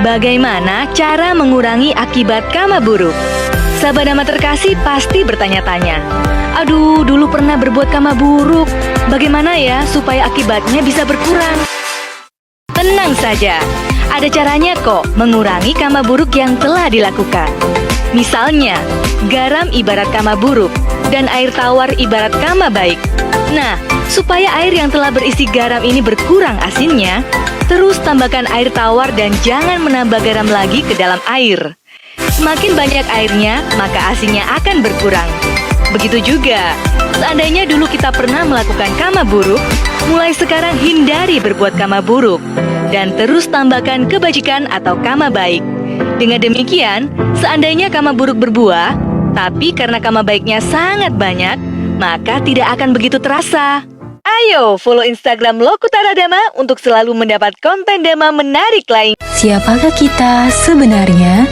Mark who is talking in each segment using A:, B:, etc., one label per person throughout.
A: Bagaimana cara mengurangi akibat karma buruk? Sahabat Dhamma terkasih pasti bertanya-tanya, aduh, dulu pernah berbuat karma buruk. Bagaimana ya supaya akibatnya bisa berkurang? Tenang saja, ada caranya kok mengurangi karma buruk yang telah dilakukan. Misalnya, garam ibarat karma buruk dan air tawar ibarat karma baik. Nah, supaya air yang telah berisi garam ini berkurang asinnya, terus tambahkan air tawar dan jangan menambah garam lagi ke dalam air. Semakin banyak airnya, maka asinnya akan berkurang. Begitu juga, seandainya dulu kita pernah melakukan karma buruk, mulai sekarang hindari berbuat karma buruk dan terus tambahkan kebajikan atau karma baik. Dengan demikian, seandainya karma buruk berbuah, tapi karena karma baiknya sangat banyak, maka tidak akan begitu terasa. Ayo follow Instagram Lokutara Dhamma untuk selalu mendapat konten Dhamma menarik lain.
B: Siapakah kita sebenarnya?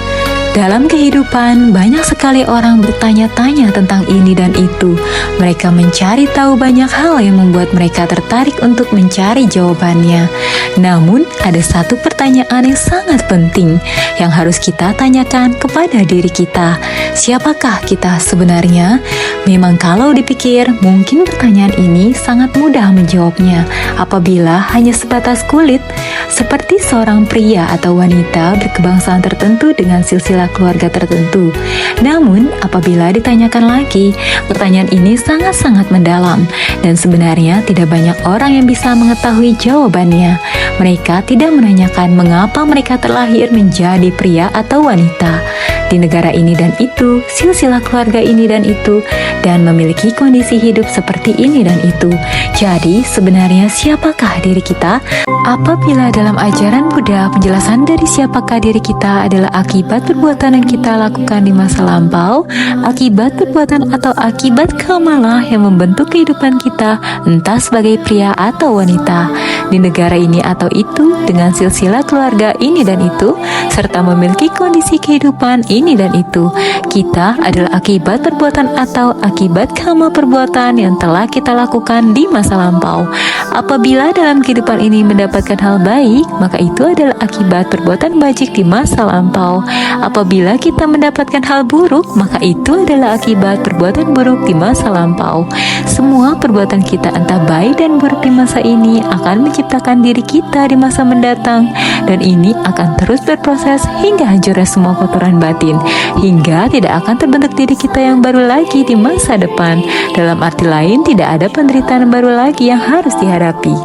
B: Dalam kehidupan, banyak sekali orang bertanya-tanya tentang ini dan itu. Mereka mencari tahu banyak hal yang membuat mereka tertarik untuk mencari jawabannya. Namun, ada satu pertanyaan yang sangat penting yang harus kita tanyakan kepada diri kita. Siapakah kita sebenarnya? Memang kalau dipikir, mungkin pertanyaan ini sangat mudah menjawabnya apabila hanya sebatas kulit, seperti seorang pria atau wanita berkebangsaan tertentu dengan silsilah keluarga tertentu. Namun, apabila ditanyakan lagi, pertanyaan ini sangat-sangat mendalam dan sebenarnya tidak banyak orang yang bisa mengetahui jawabannya. Mereka tidak menanyakan mengapa mereka terlahir menjadi pria atau wanita di negara ini dan itu, silsilah keluarga ini dan itu, dan memiliki kondisi hidup seperti ini dan itu. Jadi, sebenarnya siapakah diri kita? Apabila dalam ajaran Buddha, penjelasan dari siapakah diri kita adalah akibat perbuatan yang kita lakukan di masa lampau, akibat perbuatan atau akibat kamalah yang membentuk kehidupan kita, entah sebagai pria atau wanita, di negara ini atau itu, dengan silsilah keluarga ini dan itu, serta memiliki kondisi kehidupan ini dan itu. Kita adalah akibat perbuatan atau akibat karma perbuatan yang telah kita lakukan di masa lampau. Apabila dalam kehidupan ini mendapatkan hal baik, maka itu adalah akibat perbuatan bajik di masa lampau. Apabila kita mendapatkan hal buruk, maka itu adalah akibat perbuatan buruk di masa lampau. Semua perbuatan kita entah baik dan buruk di masa ini akan menciptakan diri kita di masa mendatang, dan ini akan terus berproses hingga hancurnya semua kotoran batin, hingga tidak akan terbentuk diri kita yang baru lagi di masa depan. Dalam arti lain, tidak ada penderitaan baru lagi yang harus dihadapi.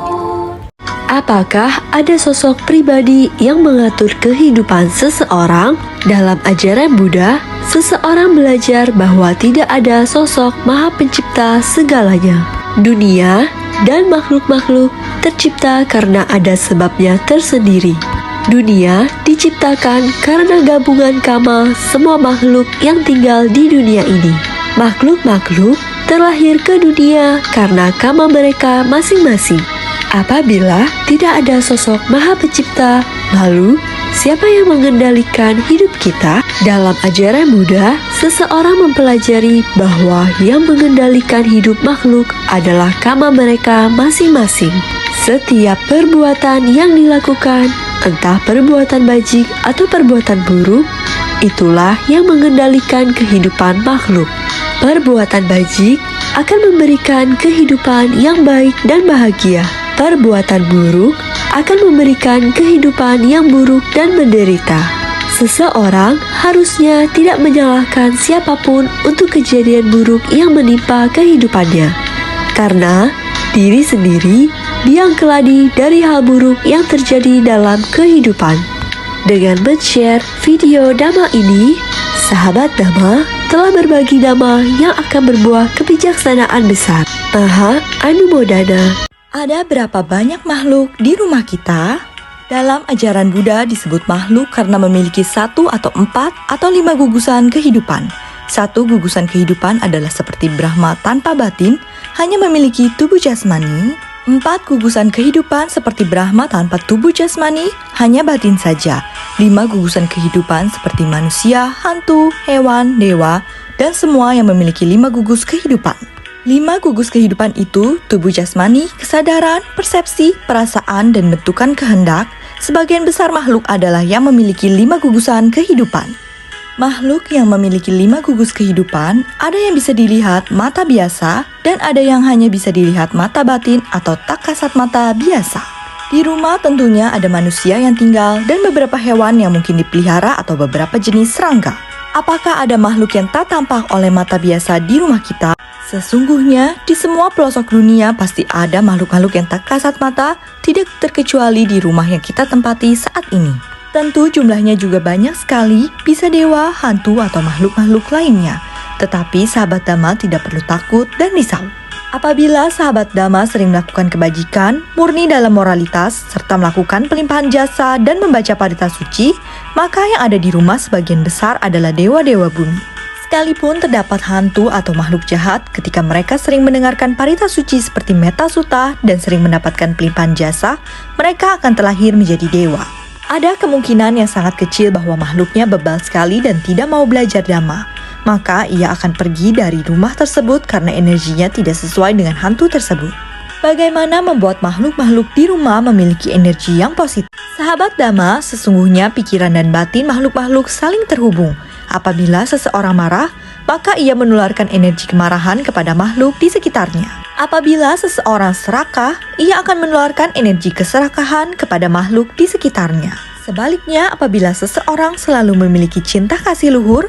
C: Apakah ada sosok pribadi yang mengatur kehidupan seseorang? Dalam ajaran Buddha, seseorang belajar bahwa tidak ada sosok Maha Pencipta segalanya. Dunia dan makhluk-makhluk tercipta karena ada sebabnya tersendiri. Dunia diciptakan karena gabungan karma semua makhluk yang tinggal di dunia ini. Makhluk-makhluk terlahir ke dunia karena karma mereka masing-masing. Apabila tidak ada sosok Maha Pencipta, lalu siapa yang mengendalikan hidup kita? Dalam ajaran Buddha, seseorang mempelajari bahwa yang mengendalikan hidup makhluk adalah karma mereka masing-masing. Setiap perbuatan yang dilakukan, entah perbuatan bajik atau perbuatan buruk, itulah yang mengendalikan kehidupan makhluk. Perbuatan bajik akan memberikan kehidupan yang baik dan bahagia. Perbuatan buruk akan memberikan kehidupan yang buruk dan menderita. Seseorang harusnya tidak menyalahkan siapapun untuk kejadian buruk yang menimpa kehidupannya, karena diri sendiri biang keladi dari hal buruk yang terjadi dalam kehidupan. Dengan men-share video Dhamma ini, sahabat Dhamma telah berbagi Dhamma yang akan berbuah kebijaksanaan besar. Maha Anumodana.
D: Ada berapa banyak makhluk di rumah kita? Dalam ajaran Buddha disebut makhluk karena memiliki 1 atau 4 atau 5 gugusan kehidupan. 1 gugusan kehidupan adalah seperti Brahma tanpa batin, hanya memiliki tubuh jasmani. 4 gugusan kehidupan seperti Brahma tanpa tubuh jasmani, hanya batin saja. 5 gugusan kehidupan seperti manusia, hantu, hewan, dewa, dan semua yang memiliki 5 gugus kehidupan. 5 gugus kehidupan itu, tubuh jasmani, kesadaran, persepsi, perasaan, dan bentukan kehendak, sebagian besar makhluk adalah yang memiliki 5 gugusan kehidupan. Makhluk yang memiliki 5 gugus kehidupan ada yang bisa dilihat mata biasa dan ada yang hanya bisa dilihat mata batin atau tak kasat mata biasa. Di rumah tentunya ada manusia yang tinggal dan beberapa hewan yang mungkin dipelihara atau beberapa jenis serangga. Apakah ada makhluk yang tak tampak oleh mata biasa di rumah kita? Sesungguhnya di semua pelosok dunia pasti ada makhluk-makhluk yang tak kasat mata, tidak terkecuali di rumah yang kita tempati saat ini. Tentu jumlahnya juga banyak sekali, bisa dewa, hantu, atau makhluk-makhluk lainnya. Tetapi sahabat Dhamma tidak perlu takut dan risau. Apabila sahabat Dhamma sering melakukan kebajikan, murni dalam moralitas, serta melakukan pelimpahan jasa dan membaca parita suci, maka yang ada di rumah sebagian besar adalah dewa-dewa bumi. Sekalipun terdapat hantu atau makhluk jahat, ketika mereka sering mendengarkan parita suci seperti Metta Sutta dan sering mendapatkan pelimpahan jasa, mereka akan terlahir menjadi dewa. Ada kemungkinan yang sangat kecil bahwa makhluknya bebal sekali dan tidak mau belajar Dhamma. Maka ia akan pergi dari rumah tersebut karena energinya tidak sesuai dengan hantu tersebut. Bagaimana membuat makhluk-makhluk di rumah memiliki energi yang positif? Sahabat Dhamma, sesungguhnya pikiran dan batin makhluk-makhluk saling terhubung. Apabila seseorang marah, maka ia menularkan energi kemarahan kepada makhluk di sekitarnya. Apabila seseorang serakah, ia akan menularkan energi keserakahan kepada makhluk di sekitarnya. Sebaliknya, apabila seseorang selalu memiliki cinta kasih luhur,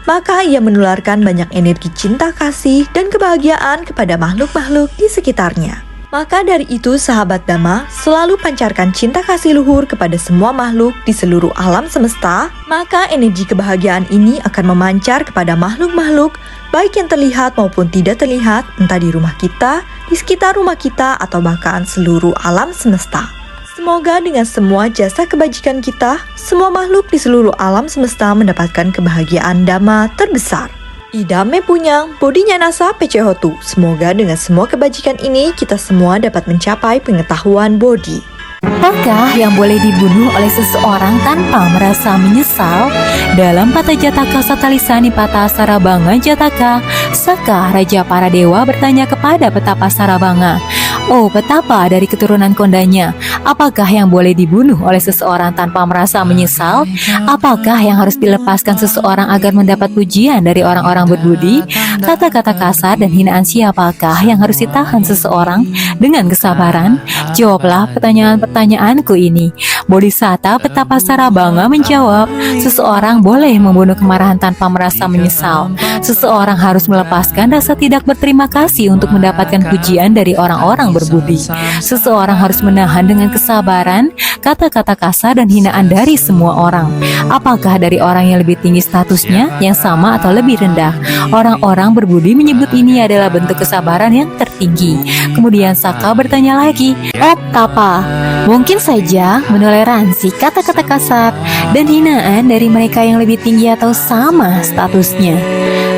D: maka ia menularkan banyak energi cinta kasih dan kebahagiaan kepada makhluk-makhluk di sekitarnya. Maka dari itu sahabat Dhamma selalu pancarkan cinta kasih luhur kepada semua makhluk di seluruh alam semesta, maka energi kebahagiaan ini akan memancar kepada makhluk-makhluk baik yang terlihat maupun tidak terlihat, entah di rumah kita, di sekitar rumah kita, atau bahkan seluruh alam semesta. Semoga dengan semua jasa kebajikan kita, semua makhluk di seluruh alam semesta mendapatkan kebahagiaan Dhamma terbesar. Idame punyang, bodinya nasa pecehotu. Semoga dengan semua kebajikan ini kita semua dapat mencapai pengetahuan bodi.
B: Apakah yang boleh dibunuh oleh seseorang tanpa merasa menyesal? Dalam Pata Jataka Satalisani Pata Sarabanga Jataka, Saka Raja para Dewa bertanya kepada Petapa Sarabanga, "Oh Petapa dari keturunan kondanya, apakah yang boleh dibunuh oleh seseorang tanpa merasa menyesal? Apakah yang harus dilepaskan seseorang agar mendapat pujian dari orang-orang berbudi? Kata-kata kasar dan hinaan siapakah yang harus ditahan seseorang dengan kesabaran? Jawablah pertanyaanku ini." Bodhisatta Petapa Sarabanga menjawab, "Seseorang boleh membunuh kemarahan tanpa merasa menyesal. Seseorang harus melepaskan rasa tidak berterima kasih untuk mendapatkan pujian dari orang-orang berbudi. Seseorang harus menahan dengan kesabaran kata-kata kasar dan hinaan dari semua orang. Apakah dari orang yang lebih tinggi statusnya, yang sama atau lebih rendah? Orang-orang berbudi menyebut ini adalah bentuk kesabaran yang tertinggi." Kemudian Saka bertanya lagi, "Oh Tapa, mungkin saja menoleransi kata-kata kasar dan hinaan dari mereka yang lebih tinggi atau sama statusnya.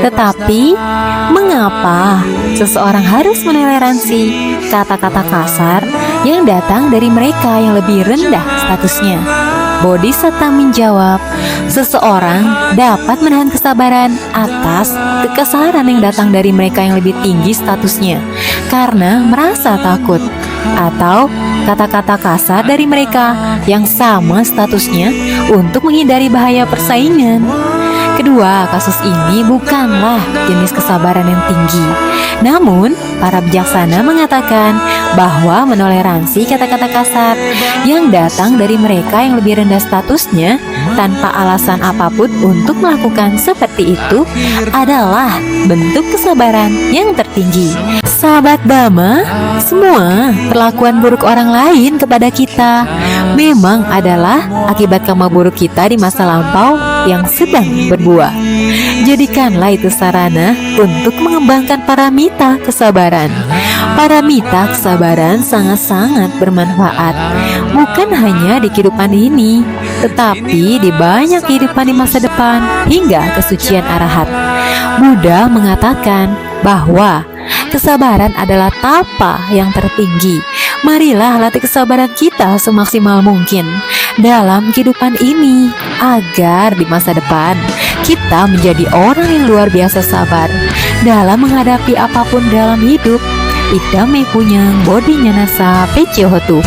B: Tetapi, mengapa seseorang harus menoleransi kata-kata kasar yang datang dari mereka yang lebih rendah statusnya?" Bodhisatta menjawab, "Seseorang dapat menahan kesabaran atas kekesalan yang datang dari mereka yang lebih tinggi statusnya karena merasa takut, atau kata-kata kasar dari mereka yang sama statusnya untuk menghindari bahaya persaingan. Kedua kasus ini bukanlah jenis kesabaran yang tinggi. Namun, para bijaksana mengatakan bahwa menoleransi kata-kata kasar yang datang dari mereka yang lebih rendah statusnya tanpa alasan apapun untuk melakukan seperti itu adalah bentuk kesabaran yang tertinggi. Sahabat Dhamma, semua perlakuan buruk orang lain kepada kita memang adalah akibat karma buruk kita di masa lampau yang sedang berbuah. Jadikanlah itu sarana untuk mengembangkan paramita kesabaran. Paramita kesabaran sangat-sangat bermanfaat, bukan hanya di kehidupan ini, tetapi di banyak kehidupan di masa depan hingga kesucian arahat. Buddha mengatakan bahwa kesabaran adalah tapa yang tertinggi. Marilah latih kesabaran kita semaksimal mungkin dalam kehidupan ini, agar di masa depan kita menjadi orang yang luar biasa sabar dalam menghadapi apapun dalam hidup. Idame punyang bodinya nasa pecehotu.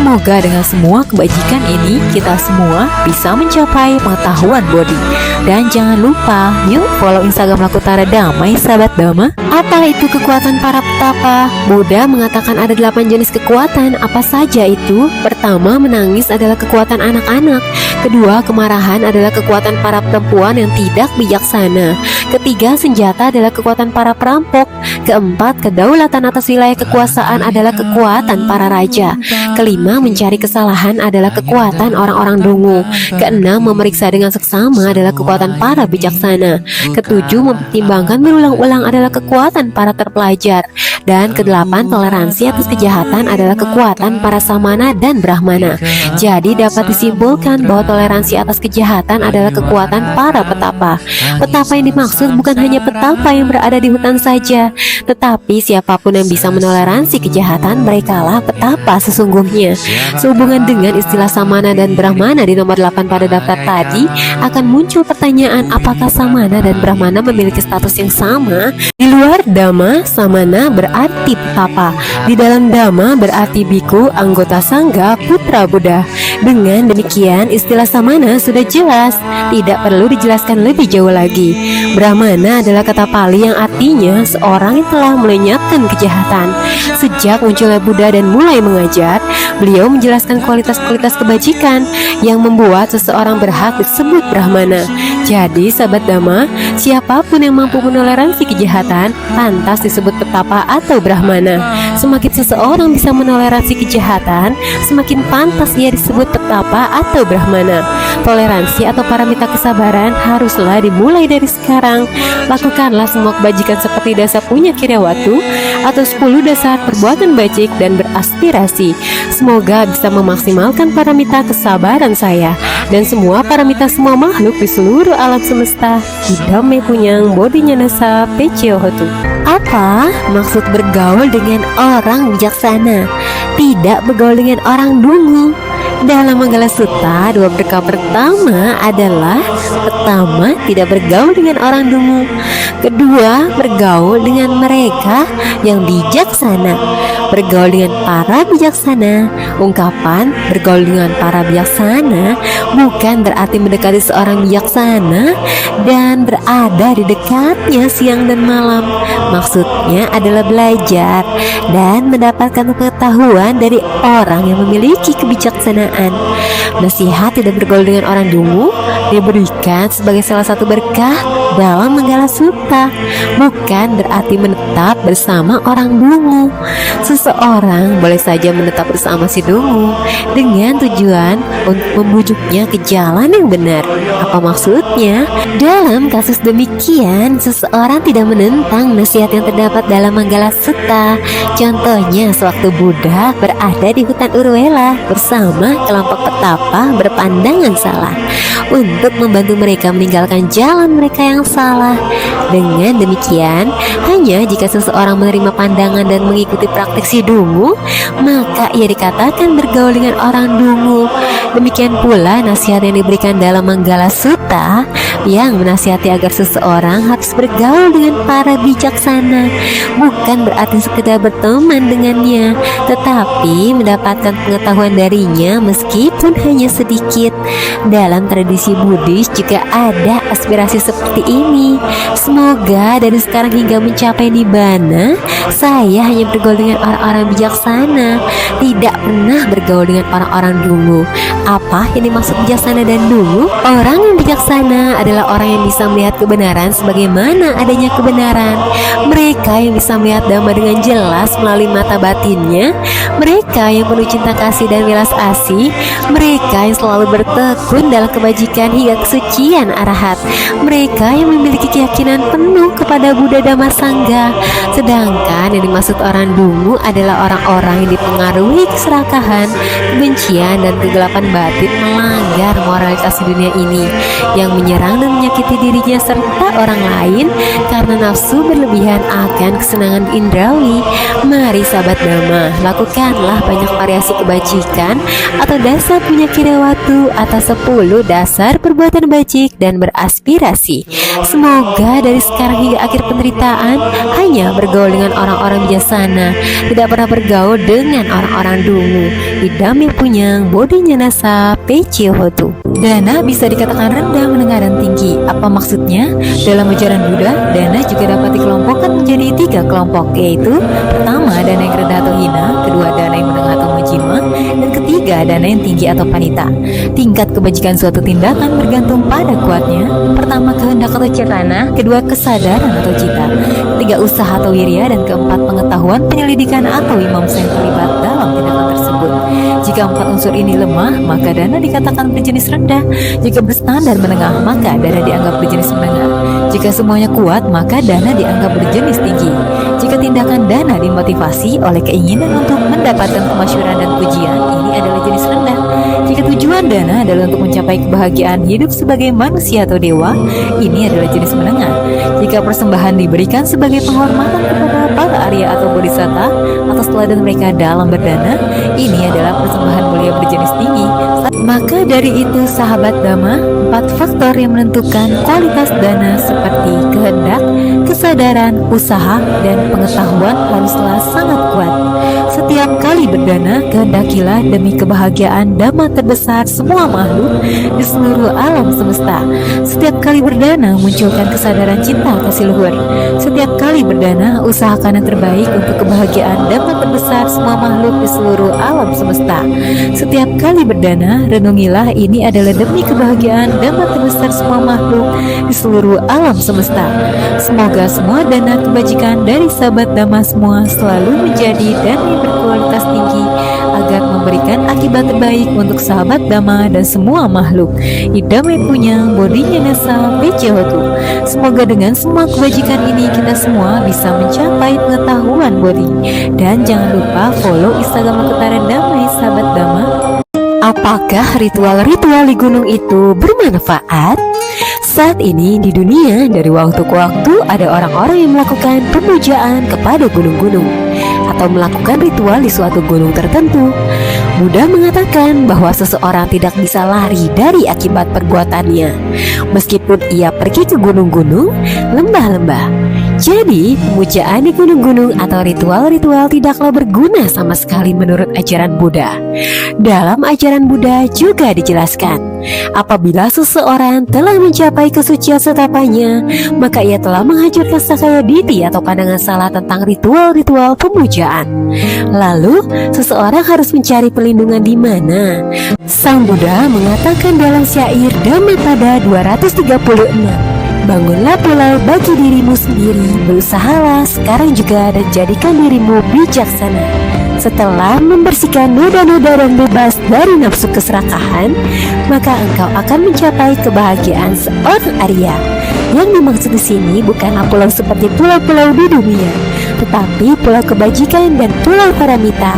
B: Semoga dengan semua kebajikan ini kita semua bisa mencapai pengetahuan Bodi. Dan jangan lupa, yuk follow Instagram Lakutara Damai, sahabat Dama. Apa itu kekuatan para petapa? Buddha mengatakan ada 8 jenis kekuatan. Apa saja itu? Pertama, menangis adalah kekuatan anak-anak. Kedua, kemarahan adalah kekuatan para perempuan yang tidak bijaksana. Ketiga, senjata adalah kekuatan para perampok. Keempat, kedaulatan atas wilayah kekuasaan adalah kekuatan para raja. Kelima, mencari kesalahan adalah kekuatan orang-orang dungu. Keenam, memeriksa dengan seksama adalah kekuatan para bijaksana. Ketujuh, mempertimbangkan berulang-ulang adalah kekuatan para terpelajar. Dan kedelapan, toleransi atas kejahatan adalah kekuatan para samana dan brahmana. Jadi dapat disimpulkan bahwa toleransi atas kejahatan adalah kekuatan para petapa. Petapa yang dimaksud bukan hanya petapa yang berada di hutan saja, tetapi siapapun yang bisa menoleransi kejahatan, merekalah petapa sesungguhnya. Sehubungan dengan istilah samana dan brahmana di nomor 8 pada daftar tadi, akan muncul pertanyaan apakah samana dan brahmana memiliki status yang sama? Di luar dhamma, samana berarti petapa. Di dalam dhamma berarti biku, anggota sangga, putra Buddha. Dengan demikian, istilah samana sudah jelas, tidak perlu dijelaskan lebih jauh lagi. Brahmana adalah kata Pali yang artinya seorang yang telah melenyapkan kejahatan. Sejak munculnya Buddha dan mulai mengajar, beliau menjelaskan kualitas-kualitas kebajikan yang membuat seseorang berhak disebut Brahmana. Jadi, sahabat Dhamma, siapapun yang mampu menoleransi kejahatan pantas disebut petapa atau Brahmana. Semakin seseorang bisa menoleransi kejahatan, semakin pantas ia disebut petapa atau Brahmana. Toleransi atau paramita kesabaran haruslah dimulai dari sekarang. Lakukanlah semua kebajikan seperti dasar punya Kiryawatu atau 10 dasar perbuatan bajik dan beraspirasi. Semoga bisa memaksimalkan paramita kesabaran saya dan semua paramita semua makhluk di seluruh alam semesta. Idame Punyang Bodinya Nasa Peciohotu. Apa maksud bergaul dengan orang bijaksana? Tidak bergaul dengan orang dungu. Dalam Manggala Sutta, 2 berkah pertama adalah: pertama, tidak bergaul dengan orang dungu. Kedua, bergaul dengan mereka yang bijaksana. Bergaul dengan para bijaksana. Ungkapan bergaul dengan para bijaksana bukan berarti mendekati seorang bijaksana dan berada di dekatnya siang dan malam. Maksudnya adalah belajar dan mendapatkan pengetahuan dari orang yang memiliki kebijaksanaan. Nasihat tidak bergaul dengan orang dungu diberikan sebagai salah satu berkah dalam Manggala Sutta, bukan berarti menetap bersama orang dungu. Seseorang boleh saja menetap bersama si dungu dengan tujuan untuk membujuknya ke jalan yang benar. Apa maksudnya? Dalam kasus demikian, seseorang tidak menentang nasihat yang terdapat dalam Manggala Sutta. Contohnya, sewaktu Buddha berada di hutan Urwela bersama kelompok petapa berpandangan salah untuk membantu mereka meninggalkan jalan mereka yang salah. Dengan demikian, hanya jika seseorang menerima pandangan dan mengikuti praktik si dungu, maka ia dikatakan bergaul dengan orang dungu. Demikian pula nasihat yang diberikan dalam Manggala Sutta yang menasihati agar seseorang harus bergaul dengan para bijaksana, bukan berarti sekedar berteman dengannya, tetapi mendapatkan pengetahuan darinya meskipun hanya sedikit. Dalam tradisi Buddhis juga ada aspirasi seperti ini. Semoga dari sekarang hingga mencapai Nibbana, saya hanya bergaul dengan orang-orang bijaksana, tidak pernah bergaul dengan orang-orang dungu. Apa yang dimaksud bijaksana dan dungu? Orang yang bijaksana adalah orang yang bisa melihat kebenaran sebagaimana adanya kebenaran. Mereka yang bisa melihat dhamma dengan jelas melalui mata batinnya. Mereka yang penuh cinta kasih dan welas asih. Mereka yang selalu bertekun dalam kebajikan hingga kesucian arahat. Mereka yang memiliki keyakinan penuh kepada Buddha Dhamma Sangha. Sedangkan yang dimaksud orang dungu adalah orang-orang yang dipengaruhi keserakahan, kebencian dan kegelapan batin, melanggar moralitas di dunia ini, yang menyerang
E: berkeyakinan menyakiti dirinya serta orang lain karena nafsu berlebihan akan kesenangan indrawi. Mari sahabat Dhamma, lakukanlah banyak variasi kebajikan atau dasar punya kirawatu atas 10 dasar perbuatan bajik dan beraspirasi. Semoga dari sekarang hingga akhir penderitaan hanya bergaul dengan orang-orang bijaksana, tidak pernah bergaul dengan orang-orang dungu. Idam yang punyang, bodinya nasa, pece hotu.
B: Dana bisa dikatakan rendah, menengah, dan tinggi. Apa maksudnya? Dalam ajaran Buddha, dana juga dapat dikelompokkan menjadi 3 kelompok, yaitu pertama, dana yang rendah atau hina, kedua, dana yang menengah atau majima, dan ketiga, dana yang tinggi atau panita. Tingkat kebajikan suatu tindakan bergantung pada kuatnya. Pertama, kehendak atau cetana, kedua, kesadaran atau cita, ketiga, usaha atau wirya, dan keempat, pengetahuan, penyelidikan atau imamsa yang terlibat dalam tindakan tersebut. Jika 4 unsur ini lemah, maka dana dikatakan berjenis rendah. Jika berstandar menengah, maka dana dianggap berjenis menengah. Jika semuanya kuat, maka dana dianggap berjenis tinggi. Jika tindakan dana dimotivasi oleh keinginan untuk mendapatkan kemasyhuran dan pujian, ini adalah jenis rendah. Jika tujuan dana adalah untuk mencapai kebahagiaan hidup sebagai manusia atau dewa, ini adalah jenis menengah. Jika persembahan diberikan sebagai penghormatan kepada para Arya atau Bodhisatta atas teladan mereka dalam berdana, ini adalah persembahan mulia berjenis tinggi. Maka dari itu sahabat Dhamma, 4 faktor yang menentukan kualitas dana seperti kehendak, kesadaran, usaha, dan pengetahuan haruslah sangat kuat. Setiap kali berdana, kehendakilah demi kebahagiaan Dhamma terbesar semua makhluk di seluruh alam semesta. Setiap kali berdana, munculkan kesadaran cinta kasih luhur. Setiap kali berdana, usahakan yang terbaik untuk kebahagiaan Dhamma terbesar semua makhluk di seluruh alam semesta. Setiap kali berdana, renungilah ini adalah demi kebahagiaan Dhamma terbesar semua makhluk di seluruh alam semesta. Semoga semua dana kebajikan dari sahabat Dhamma semua selalu menjadi dana yang berkualitas tinggi agar memberikan akibat terbaik untuk sahabat Dhamma dan semua makhluk. Idam yang punya, bodinya nasa, pece hotu. Semoga dengan semua kebajikan ini kita semua bisa mencapai pengetahuan bodi. Dan jangan lupa follow Instagram Lekutaran Damai sahabat Dhamma.
E: Apakah ritual-ritual di gunung itu bermanfaat? Saat ini di dunia dari waktu ke waktu ada orang-orang yang melakukan pemujaan kepada gunung-gunung atau melakukan ritual di suatu gunung tertentu. Buddha mengatakan bahwa seseorang tidak bisa lari dari akibat perbuatannya, meskipun ia pergi ke gunung-gunung, lembah-lembah. Jadi, pemujaan di gunung-gunung atau ritual-ritual tidaklah berguna sama sekali menurut ajaran Buddha. Dalam ajaran Buddha juga dijelaskan, apabila seseorang telah mencapai kesucian setapannya, maka ia telah menghancurkan sakaya diti atau pandangan salah tentang ritual-ritual pemujaan. Lalu, seseorang harus mencari perlindungan di mana? Sang Buddha mengatakan dalam syair Dhammapada 236, bangunlah pulau bagi dirimu sendiri, berusahalah sekarang juga dan jadikan dirimu bijaksana. Setelah membersihkan noda-noda dan bebas dari nafsu keserakahan, maka engkau akan mencapai kebahagiaan seorang Arya. Yang dimaksud di sini bukanlah pulau seperti pulau-pulau di dunia, tetapi pulau kebajikan dan pulau paramita.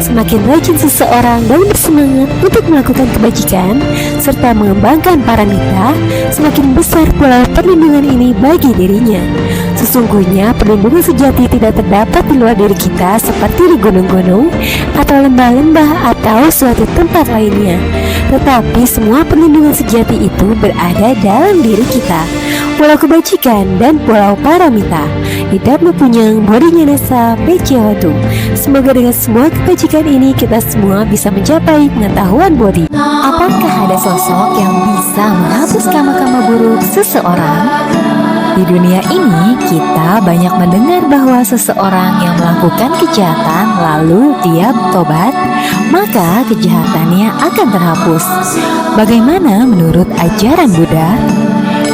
E: Semakin rajin seseorang dan bersemangat untuk melakukan kebajikan serta mengembangkan paramita, semakin besar pula perlindungan ini bagi dirinya. Sesungguhnya perlindungan sejati tidak terdapat di luar diri kita seperti di gunung-gunung atau lembah-lembah atau suatu tempat lainnya, tetapi semua perlindungan sejati itu berada dalam diri kita. Pulau kebajikan dan pulau paramita, hidup mempunyai bodinya nasa, pece hotu. Semoga dengan semua kebajikan ini kita semua bisa mencapai pengetahuan bodi. Apakah ada sosok yang bisa menghapus kama-kama buruk seseorang? Di dunia ini kita banyak mendengar bahwa seseorang yang melakukan kejahatan lalu dia bertobat, maka kejahatannya akan terhapus. Bagaimana menurut ajaran Buddha?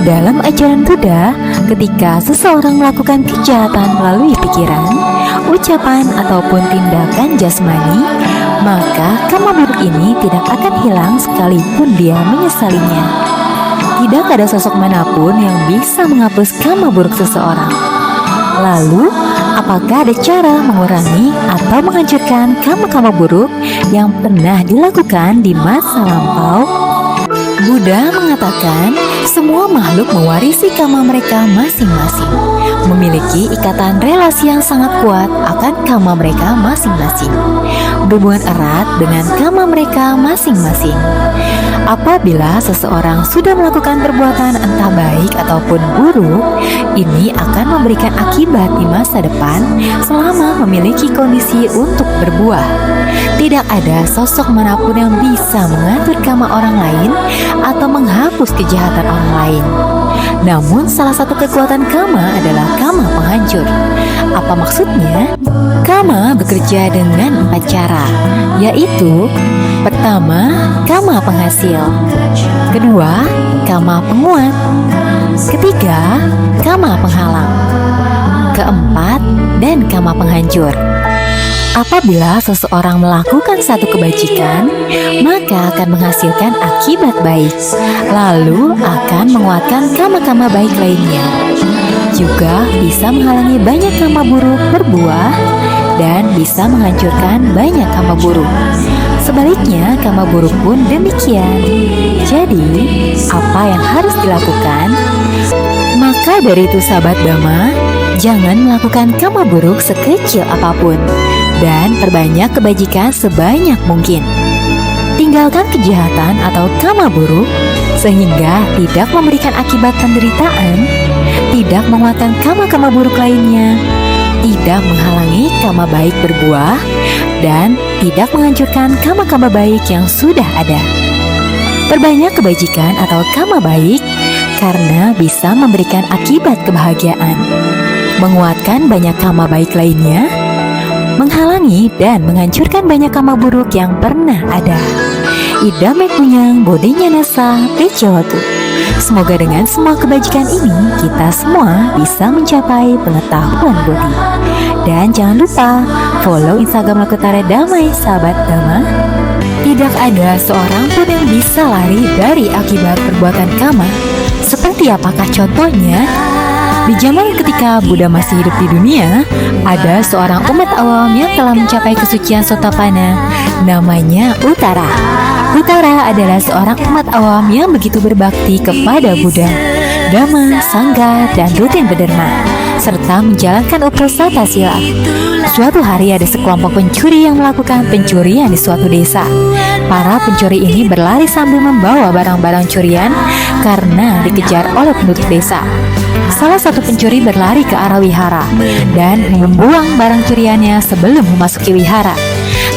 E: Dalam ajaran Buddha, ketika seseorang melakukan kejahatan melalui pikiran, ucapan ataupun tindakan jasmani, maka karma buruk ini tidak akan hilang sekalipun dia menyesalinya. Tidak ada sosok manapun yang bisa menghapus karma buruk seseorang. Lalu, apakah ada cara mengurangi atau menghancurkan karma-karma buruk yang pernah dilakukan di masa lampau?
B: Buddha mengatakan semua makhluk mewarisi kama mereka masing-masing, memiliki ikatan relasi yang sangat kuat akan kama mereka masing-masing, berhubungan erat dengan kama mereka masing-masing. Apabila seseorang sudah melakukan perbuatan entah baik ataupun buruk, ini akan memberikan akibat di masa depan selama memiliki kondisi untuk berbuah. Tidak ada sosok manapun yang bisa mengatur kama orang lain atau menghapus kejahatan orang lain. Namun salah satu kekuatan kama adalah kama penghancur. Apa maksudnya? Kama bekerja dengan 4 cara, yaitu pertama, kama penghasil, kedua, kama penguat, ketiga, kama penghalang, keempat, dan kama penghancur. Apabila seseorang melakukan satu kebajikan, maka akan menghasilkan akibat baik, lalu akan menguatkan kama-kama baik lainnya. Juga bisa menghalangi banyak kama buruk berbuah dan bisa menghancurkan banyak kama buruk. Sebaliknya, kama buruk pun demikian. Jadi, apa yang harus dilakukan? Maka dari itu sahabat Dhamma, jangan melakukan kama buruk sekecil apapun dan perbanyak kebajikan sebanyak mungkin. Tinggalkan kejahatan atau kama buruk sehingga tidak memberikan akibat penderitaan, tidak menguatkan kama-kama buruk lainnya, tidak menghalangi kama baik berbuah, dan tidak menghancurkan kama-kama baik yang sudah ada. Perbanyak kebajikan atau kama baik karena bisa memberikan akibat kebahagiaan, menguatkan banyak kama baik lainnya, menghalangi dan menghancurkan banyak kama buruk yang pernah ada. Idame punyang bodhinya nasa pecawatu. Semoga dengan semua kebajikan ini kita semua bisa mencapai pengetahuan bodhi. Dan jangan lupa follow Instagram Lokutara Damai sahabat Dhamma. Tidak ada seorang pun yang bisa lari dari akibat perbuatan kama. Seperti apakah contohnya? Di zaman ketika Buddha masih hidup di dunia, ada seorang umat awam yang telah mencapai kesucian Sotapanna, namanya Uttara. Uttara adalah seorang umat awam yang begitu berbakti kepada Buddha, Dhamma, Sangha, dan rutin berderma, serta menjalankan uposatha sila. Suatu hari ada sekelompok pencuri yang melakukan pencurian di suatu desa. Para pencuri ini berlari sambil membawa barang-barang curian karena dikejar oleh penduduk desa. Salah satu pencuri berlari ke arah wihara dan membuang barang curiannya sebelum memasuki wihara.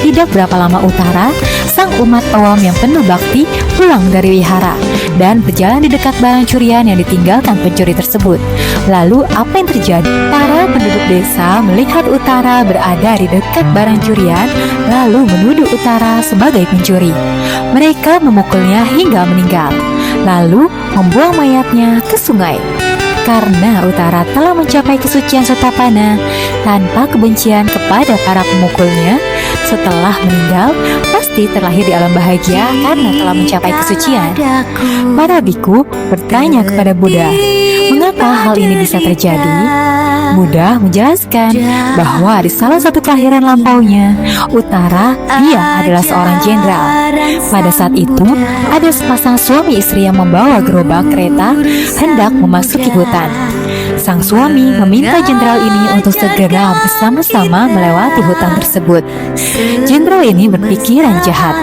B: Tidak berapa lama Uttara, sang umat awam yang penuh bakti, pulang dari wihara dan berjalan di dekat barang curian yang ditinggalkan pencuri tersebut. Lalu apa yang terjadi? Para penduduk desa melihat Uttara berada di dekat barang curian, lalu menuduh Uttara sebagai pencuri. Mereka memukulnya hingga meninggal, lalu membuang mayatnya ke sungai. Karena Uttara telah mencapai kesucian Sotapanna tanpa kebencian kepada para pemukulnya, setelah meninggal pasti terlahir di alam bahagia karena telah mencapai kesucian. Para biku bertanya kepada Buddha, mengapa hal ini bisa terjadi? Buddha menjelaskan bahwa di salah satu kelahiran lampaunya, Uttara, dia adalah seorang jenderal. Pada saat itu, ada sepasang suami istri yang membawa gerobak kereta hendak memasuki hutan. Sang suami meminta jenderal ini untuk segera bersama-sama melewati hutan tersebut. Jenderal ini berpikiran jahat.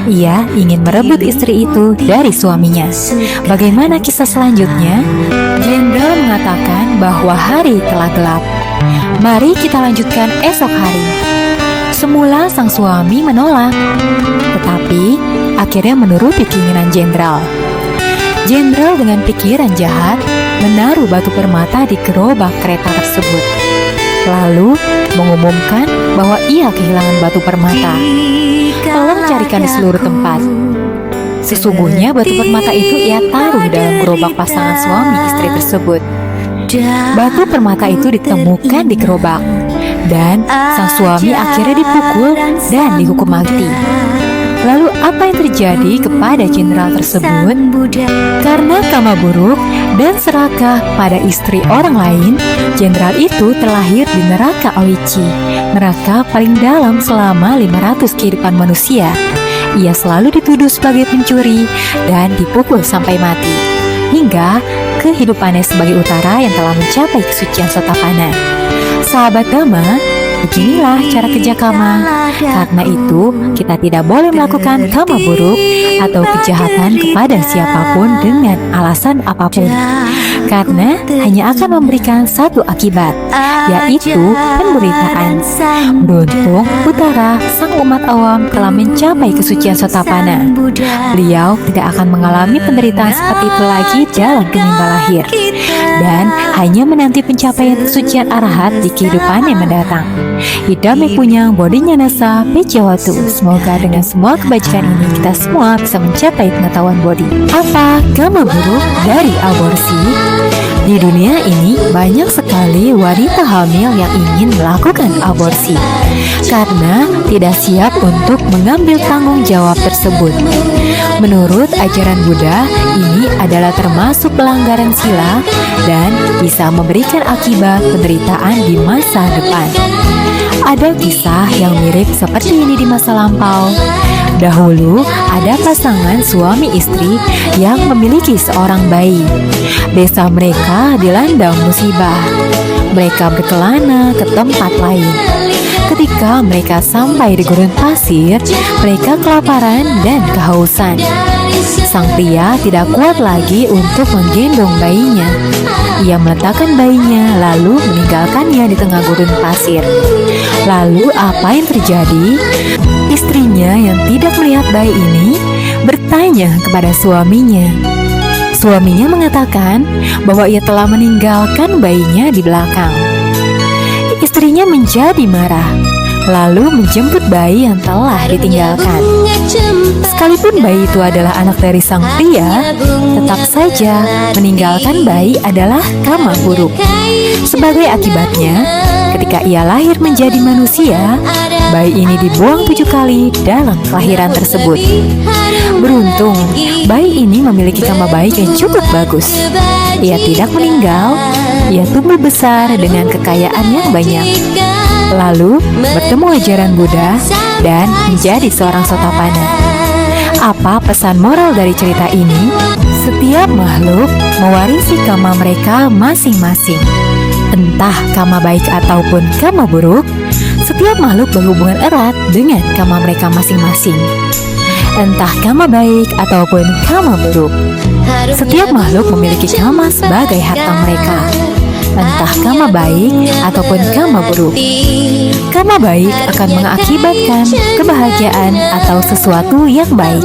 B: Ia ingin merebut istri itu dari suaminya. Bagaimana kisah selanjutnya? Jenderal mengatakan bahwa hari telah gelap. Mari kita lanjutkan esok hari. Semula sang suami menolak, tetapi akhirnya menuruti keinginan jenderal. Jenderal dengan pikiran jahat menaruh batu permata di gerobak kereta tersebut, lalu mengumumkan bahwa ia kehilangan batu permata. Tolong carikan di seluruh tempat. Sesungguhnya batu permata itu ia taruh dalam gerobak pasangan suami istri tersebut. Batu permata itu ditemukan di gerobak, dan sang suami akhirnya dipukul dan dihukum mati. Lalu apa yang terjadi kepada jenderal tersebut? Karena kama buruk dan serakah pada istri orang lain, jenderal itu terlahir di neraka Awici, neraka paling dalam selama 500 kehidupan manusia.
E: Ia selalu dituduh sebagai pencuri dan dipukul sampai mati, hingga kehidupannya sebagai utara yang telah mencapai kesucian Sotapana. Sahabat Dhamma, beginilah cara kerja Kama. Karena itu, kita tidak boleh melakukan kama buruk atau kejahatan kepada siapapun dengan alasan apapun. Karena hanya akan memberikan satu akibat, yaitu penderitaan. Beruntung Utara, sang umat awam telah mencapai kesucian Sotapana. Beliau tidak akan mengalami penderitaan seperti itu lagi dalam kenimba lahir, dan hanya menanti pencapaian kesucian arahat di kehidupan yang mendatang. Idame punyang bodinya nasa pejawatu. Semoga dengan semua kebajikan ini kita semua bisa mencapai pengetahuan bodi. Apa kama buruk dari aborsi? Di dunia ini banyak sekali wanita hamil yang ingin melakukan aborsi karena tidak siap untuk mengambil tanggung jawab tersebut. Menurut ajaran Buddha, ini adalah termasuk pelanggaran sila dan bisa memberikan akibat penderitaan di masa depan. Ada kisah yang mirip seperti ini di masa lampau. Dahulu ada pasangan suami istri yang memiliki seorang bayi. Desa mereka dilanda musibah. Mereka berkelana ke tempat lain. Ketika mereka sampai di gurun pasir, mereka kelaparan dan kehausan. Sang pria tidak kuat lagi untuk menggendong bayinya. Ia meletakkan bayinya lalu meninggalkannya di tengah gurun pasir. Lalu apa yang terjadi? Istrinya yang tidak melihat bayi ini bertanya kepada suaminya. Suaminya mengatakan bahwa ia telah meninggalkan bayinya di belakang. Istrinya menjadi marah, lalu menjemput bayi yang telah ditinggalkan. Sekalipun bayi itu adalah anak dari sang pria, tetap saja meninggalkan bayi adalah kama buruk. Sebagai akibatnya, ketika ia lahir menjadi manusia, bayi ini dibuang 7 kali dalam kelahiran tersebut. Beruntung, bayi ini memiliki kama baik yang cukup bagus. Ia tidak meninggal, ia tumbuh besar dengan kekayaan yang banyak. Lalu bertemu ajaran Buddha dan menjadi seorang Sotapana. Apa pesan moral dari cerita ini? Setiap makhluk mewarisi kama mereka masing-masing. Entah kama baik ataupun kama buruk, setiap makhluk berhubungan erat dengan kama mereka masing-masing. Entah kama baik ataupun kama buruk, setiap makhluk memiliki kama sebagai harta mereka. Entah kama baik ataupun kama buruk. Kama baik akan mengakibatkan kebahagiaan atau sesuatu yang baik.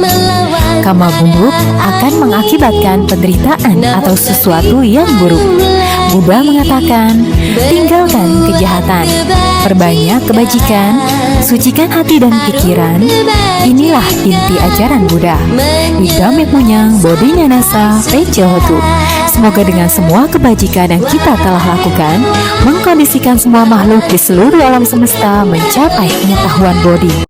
E: Kama buruk akan mengakibatkan penderitaan atau sesuatu yang buruk. Buddha mengatakan, tinggalkan kejahatan, perbanyak kebajikan, sucikan hati dan pikiran. Inilah inti ajaran Buddha. Idame punyang bodinya nasa pejohotu. Semoga dengan semua kebajikan yang kita telah lakukan, mengkondisikan semua makhluk di seluruh alam semesta mencapai pengetahuan bodi.